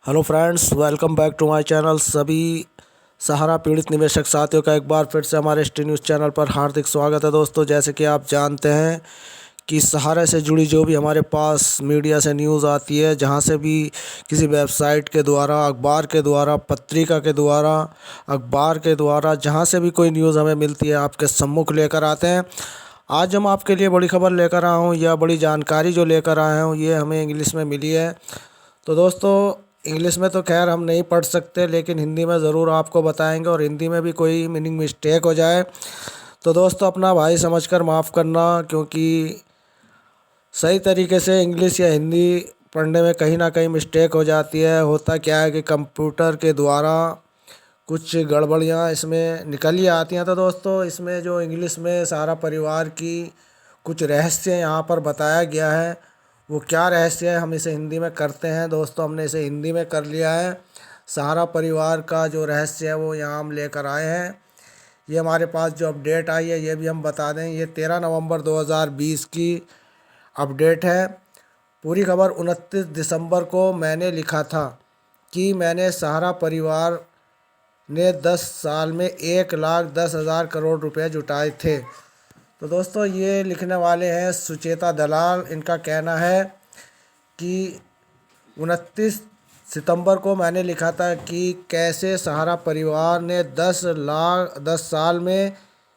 Hello friends, welcome back to my channel. सभी सहारा पीड़ित निवेशक साथियों का एक बार फिर से हमारे एस टी न्यूज़ चैनल पर हार्दिक स्वागत है। दोस्तों, जैसे कि आप जानते हैं कि सहारा से जुड़ी जो भी हमारे पास मीडिया से न्यूज़ आती है, जहां से भी किसी वेबसाइट के द्वारा, अखबार के द्वारा, पत्रिका के द्वारा, अखबार के द्वारा, जहां से भी कोई न्यूज़ हमें मिलती है, आपके सम्मुख लेकर आते हैं। आज हम आपके लिए बड़ी खबर लेकर आया हूँ, या बड़ी जानकारी जो लेकर आया हूँ, ये हमें इंग्लिश में मिली है। तो दोस्तों, इंग्लिश में तो खैर हम नहीं पढ़ सकते, लेकिन हिंदी में ज़रूर आपको बताएंगे। और हिंदी में भी कोई मीनिंग मिस्टेक हो जाए तो दोस्तों अपना भाई समझकर माफ़ करना, क्योंकि सही तरीके से इंग्लिश या हिंदी पढ़ने में कहीं ना कहीं मिस्टेक हो जाती है। होता क्या है कि कंप्यूटर के द्वारा कुछ गड़बड़ियाँ इसमें निकल ही आती हैं। तो दोस्तों, इसमें जो इंग्लिश में सहारा परिवार की कुछ रहस्य यहाँ पर बताया गया है, वो क्या रहस्य है, हम इसे हिंदी में करते हैं। दोस्तों, हमने इसे हिंदी में कर लिया है। सहारा परिवार का जो रहस्य है वो यहाँ हम लेकर आए हैं। ये हमारे पास जो अपडेट आई है, ये भी हम बता दें। ये 13 नवंबर 2020 की अपडेट है। पूरी खबर 29 दिसंबर को मैंने लिखा था कि मैंने सहारा परिवार ने 10 साल में 1,10,000 करोड़ रुपए जुटाए थे। तो दोस्तों, ये लिखने वाले हैं सुचेता दलाल। इनका कहना है कि 29 सितंबर को मैंने लिखा था कि कैसे सहारा परिवार ने 10 साल में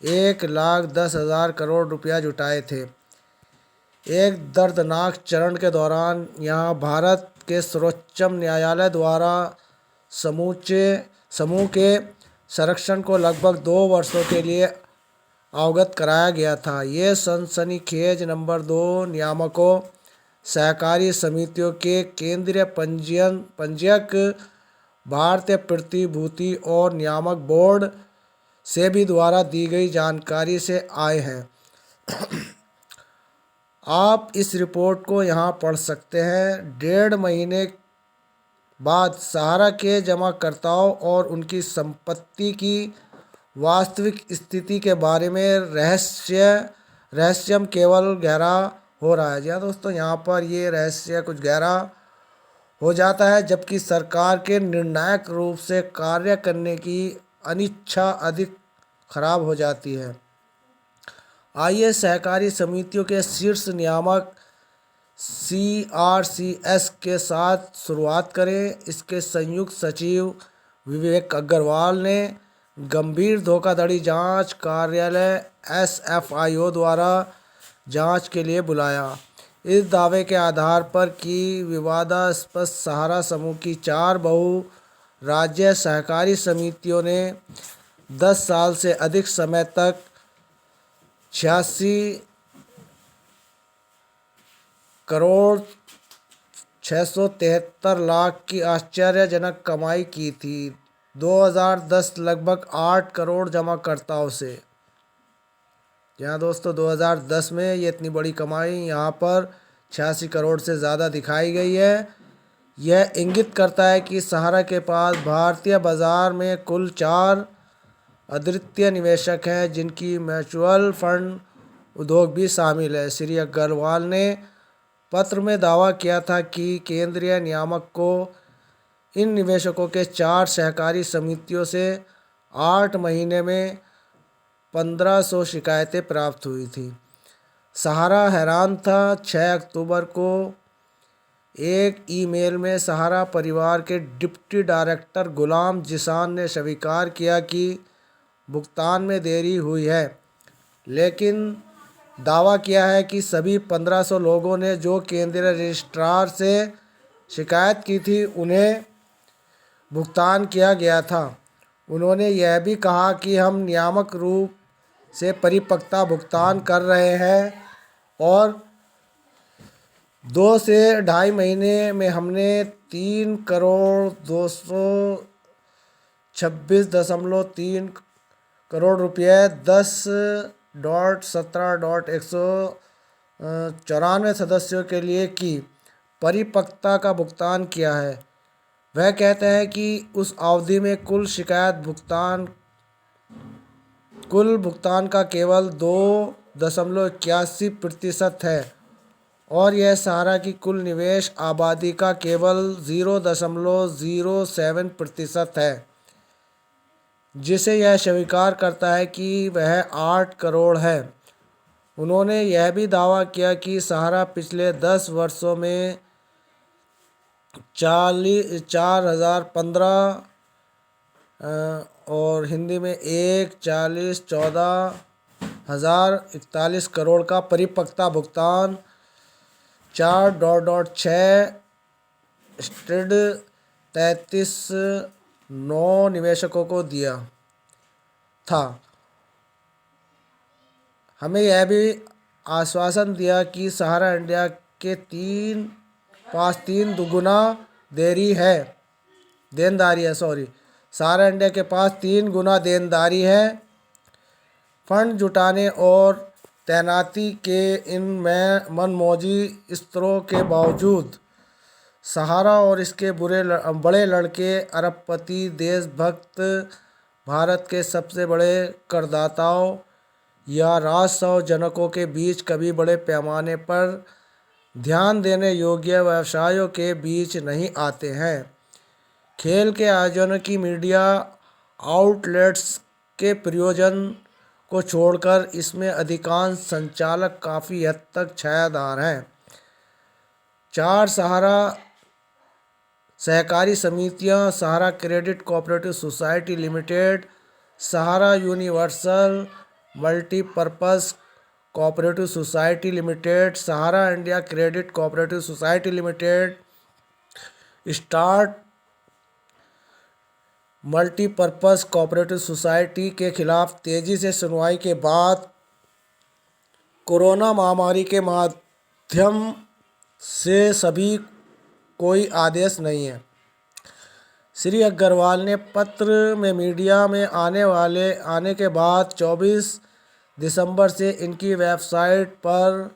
1,10,000 करोड़ रुपया जुटाए थे। एक दर्दनाक चरण के दौरान यहाँ भारत के सर्वोच्चम न्यायालय द्वारा समूचे समूह के संरक्षण को लगभग 2 वर्षों के लिए अवगत कराया गया था। ये सनसनीखेज नंबर 2 नियामकों, सहकारी समितियों के केंद्रीय पंजीयक, भारतीय प्रतिभूति और नियामक बोर्ड सेबी द्वारा दी गई जानकारी से आए हैं। आप इस रिपोर्ट को यहाँ पढ़ सकते हैं। 1.5 महीने बाद सहारा के जमाकर्ताओं और उनकी संपत्ति की वास्तविक स्थिति के बारे में रहस्यम केवल गहरा हो रहा है। जी हाँ दोस्तों, यहाँ पर ये रहस्य कुछ गहरा हो जाता है, जबकि सरकार के निर्णायक रूप से कार्य करने की अनिच्छा अधिक खराब हो जाती है। आइए सहकारी समितियों के शीर्ष नियामक CRCS के साथ शुरुआत करें। इसके संयुक्त सचिव विवेक अग्रवाल ने गंभीर धोखाधड़ी जांच कार्यालय SFIO द्वारा जांच के लिए बुलाया। इस दावे के आधार पर कि विवादास्पद सहारा समूह की 4 बहु राज्य सहकारी समितियों ने 10 साल से अधिक समय तक 86 करोड़ 673 लाख की आश्चर्यजनक कमाई की थी। 2010 लगभग 8 करोड़ जमाकर्ताओं से। यहाँ दोस्तों, 2010 में ये इतनी बड़ी कमाई यहाँ पर 86 करोड़ से ज़्यादा दिखाई गई है। यह इंगित करता है कि सहारा के पास भारतीय बाज़ार में कुल 4 अद्वितीय निवेशक हैं, जिनकी म्यूचुअल फंड उद्योग भी शामिल है। श्री अग्रवाल ने पत्र में दावा किया था कि केंद्रीय नियामक को इन निवेशकों के 4 सहकारी समितियों से 8 महीने में 1500 शिकायतें प्राप्त हुई थी। सहारा हैरान था। 6 अक्टूबर को एक ईमेल में सहारा परिवार के डिप्टी डायरेक्टर गुलाम जिसान ने स्वीकार किया कि भुगतान में देरी हुई है, लेकिन दावा किया है कि सभी 1500 लोगों ने जो केंद्रीय रजिस्ट्रार से शिकायत की थी, उन्हें भुगतान किया गया था। उन्होंने यह भी कहा कि हम नियामक रूप से परिपक्वता भुगतान कर रहे हैं और 2 से 2.5 महीने में हमने 3 करोड़ 226.3 करोड़ रुपये 10.17.194 सदस्यों के लिए की परिपक्वता का भुगतान किया है। वह कहते हैं कि उस अवधि में कुल भुगतान का केवल 2.81% है और यह सहारा की कुल निवेश आबादी का केवल 0.07% है, जिसे यह स्वीकार करता है कि वह 8 करोड़ है। उन्होंने यह भी दावा किया कि सहारा पिछले 10 वर्षों में 4015 और हिंदी में 1,40,14,041 का परिपक्वता भुगतान 4.6 स्ट्रिड 33 निवेशकों को दिया था। हमें यह भी आश्वासन दिया कि सहारा इंडिया के पास तीन दुगुना देनदारी है। सहारा इंडिया के पास 3 गुना देनदारी है। फंड जुटाने और तैनाती के इन मनमौजी स्तरों के बावजूद सहारा और इसके बड़े लड़के अरबपति देशभक्त भारत के सबसे बड़े करदाताओं या राजस्व जनकों के बीच कभी बड़े पैमाने पर ध्यान देने योग्य व्यवसायों के बीच नहीं आते हैं। खेल के आयोजन की मीडिया आउटलेट्स के प्रयोजन को छोड़कर इसमें अधिकांश संचालक काफ़ी हद तक छायादार हैं। 4 सहारा सहकारी समितियां Sahara credit cooperative society limited, Sahara universal multipurpose cooperative society limited, Sahara India credit cooperative society limited, start multipurpose cooperative society के खिलाफ तेजी से सुनवाई के बाद कोरोना महामारी के माध्यम से सभी कोई आदेश नहीं है। श्री अग्रवाल ने पत्र में मीडिया में आने के बाद 24 दिसंबर से इनकी वेबसाइट पर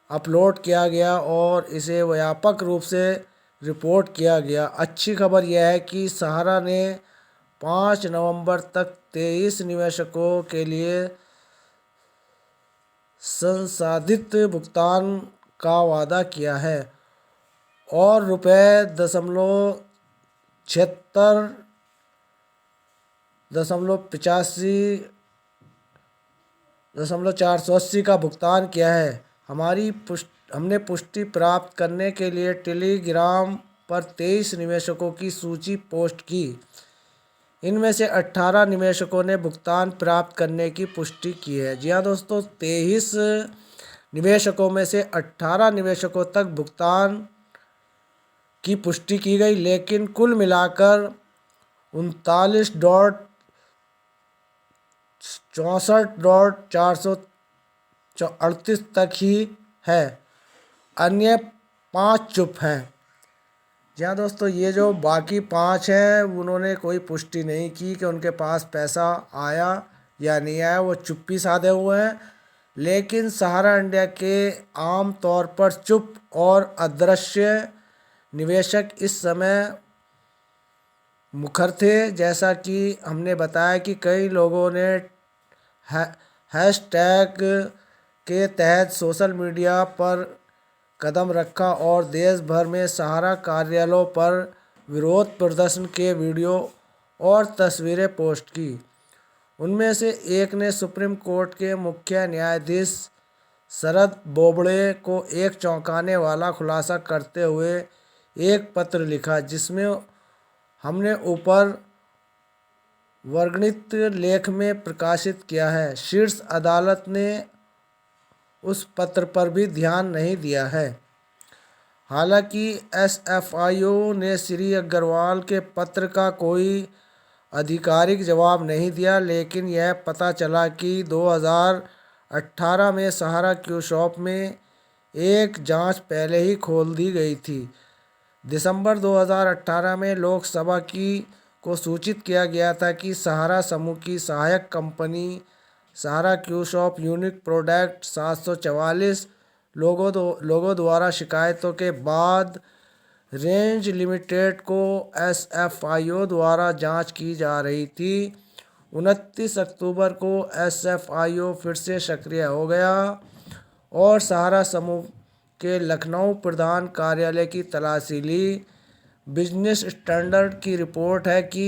अपलोड किया गया और इसे व्यापक रूप से रिपोर्ट किया गया। अच्छी खबर यह है कि सहारा ने 5 नवंबर तक 23 निवेशकों के लिए संसाधित भुगतान का वादा किया है और ₹76.480 का भुगतान किया है। हमने पुष्टि प्राप्त करने के लिए टेलीग्राम पर 23 निवेशकों की सूची पोस्ट की। इनमें से 18 निवेशकों ने भुगतान प्राप्त करने की पुष्टि की है। जी हाँ दोस्तों, 23 निवेशकों में से 18 निवेशकों तक भुगतान की पुष्टि की गई, लेकिन कुल मिलाकर 39.64.438 तक ही है। अन्य 5 चुप हैं। जी हाँ दोस्तों, ये जो बाकी 5 हैं उन्होंने कोई पुष्टि नहीं की कि उनके पास पैसा आया या नहीं आया, वो चुप्पी साधे हुए हैं। लेकिन सहारा इंडिया के आम तौर पर चुप और अदृश्य निवेशक इस समय मुखर थे। जैसा कि हमने बताया कि कई लोगों ने हैशटैग के तहत सोशल मीडिया पर कदम रखा और देश भर में सहारा कार्यालयों पर विरोध प्रदर्शन के वीडियो और तस्वीरें पोस्ट की। उनमें से एक ने सुप्रीम कोर्ट के मुख्य न्यायाधीश शरद बोबड़े को एक चौंकाने वाला खुलासा करते हुए एक पत्र लिखा, जिसमें हमने ऊपर वर्णित लेख में प्रकाशित किया है। शीर्ष अदालत ने उस पत्र पर भी ध्यान नहीं दिया है। हालांकि एसएफआईओ ने श्री अग्रवाल के पत्र का कोई आधिकारिक जवाब नहीं दिया, लेकिन यह पता चला कि 2018 में सहारा क्यू शॉप में एक जांच पहले ही खोल दी गई थी। दिसंबर 2018 में लोकसभा को सूचित किया गया था कि सहारा समूह की सहायक कंपनी सहारा क्यू शॉप यूनिक प्रोडक्ट 744 लोगों द्वारा शिकायतों के बाद रेंज लिमिटेड को एसएफआईओ द्वारा जांच की जा रही थी। 29 अक्टूबर को एसएफआईओ फिर से सक्रिय हो गया और सहारा समूह के लखनऊ प्रधान कार्यालय की तलाशी ली। बिजनेस स्टैंडर्ड की रिपोर्ट है कि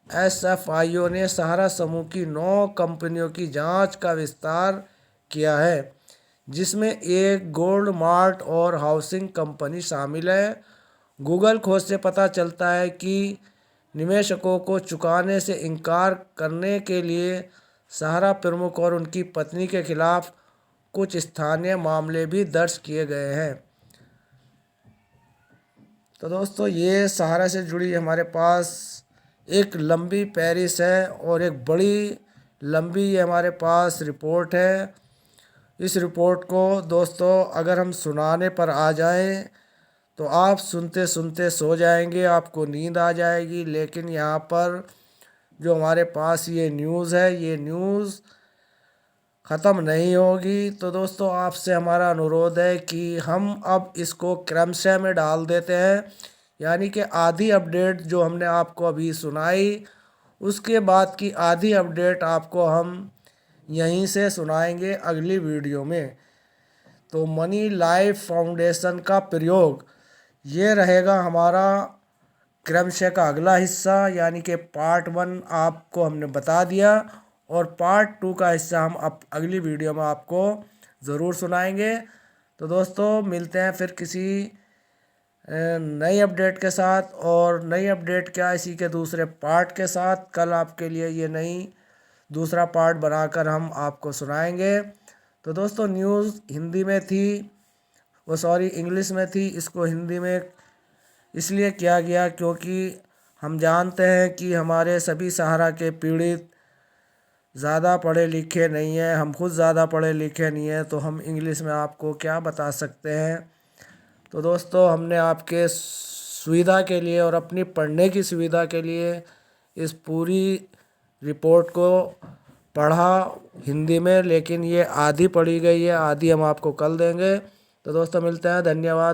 एसएफआईओ ने सहारा समूह की 9 कंपनियों की जांच का विस्तार किया है, जिसमें एक गोल्ड मार्ट और हाउसिंग कंपनी शामिल है। गूगल खोज से पता चलता है कि निवेशकों को चुकाने से इनकार करने के लिए सहारा प्रमुख और उनकी पत्नी के खिलाफ कुछ स्थानीय मामले भी दर्ज किए गए हैं। तो दोस्तों, ये सहारा से जुड़ी हमारे पास एक लंबी पेरिस है और एक बड़ी लंबी ये हमारे पास रिपोर्ट है। इस रिपोर्ट को दोस्तों अगर हम सुनाने पर आ जाएं तो आप सुनते सुनते सो जाएंगे, आपको नींद आ जाएगी। लेकिन यहाँ पर जो हमारे पास ये न्यूज़ है, ये न्यूज़ ख़त्म नहीं होगी। तो दोस्तों, आपसे हमारा अनुरोध है कि हम अब इसको क्रमशः में डाल देते हैं, यानी कि आधी अपडेट जो हमने आपको अभी सुनाई, उसके बाद की आधी अपडेट आपको हम यहीं से सुनाएंगे अगली वीडियो में। तो मनी लाइफ फाउंडेशन का प्रयोग ये रहेगा हमारा क्रमशः का अगला हिस्सा, यानी कि पार्ट 1 आपको हमने बता दिया और पार्ट 2 का हिस्सा हम अब अगली वीडियो में आपको ज़रूर सुनाएंगे। तो दोस्तों, मिलते हैं फिर किसी नई अपडेट के साथ, और नई अपडेट क्या, इसी के दूसरे पार्ट के साथ। कल आपके लिए ये नई दूसरा पार्ट बनाकर हम आपको सुनाएंगे। तो दोस्तों, न्यूज़ हिंदी में थी, वो सॉरी इंग्लिश में थी, इसको हिंदी में इसलिए किया गया क्योंकि हम जानते हैं कि हमारे सभी सहारा के पीड़ित ज़्यादा पढ़े लिखे नहीं हैं, हम खुद ज़्यादा पढ़े लिखे नहीं हैं, तो हम इंग्लिश में आपको क्या बता सकते हैं। तो दोस्तों, हमने आपके सुविधा के लिए और अपनी पढ़ने की सुविधा के लिए इस पूरी रिपोर्ट को पढ़ा हिंदी में, लेकिन ये आधी पढ़ी गई है, आधी हम आपको कल देंगे। तो दोस्तों, मिलते हैं, धन्यवाद।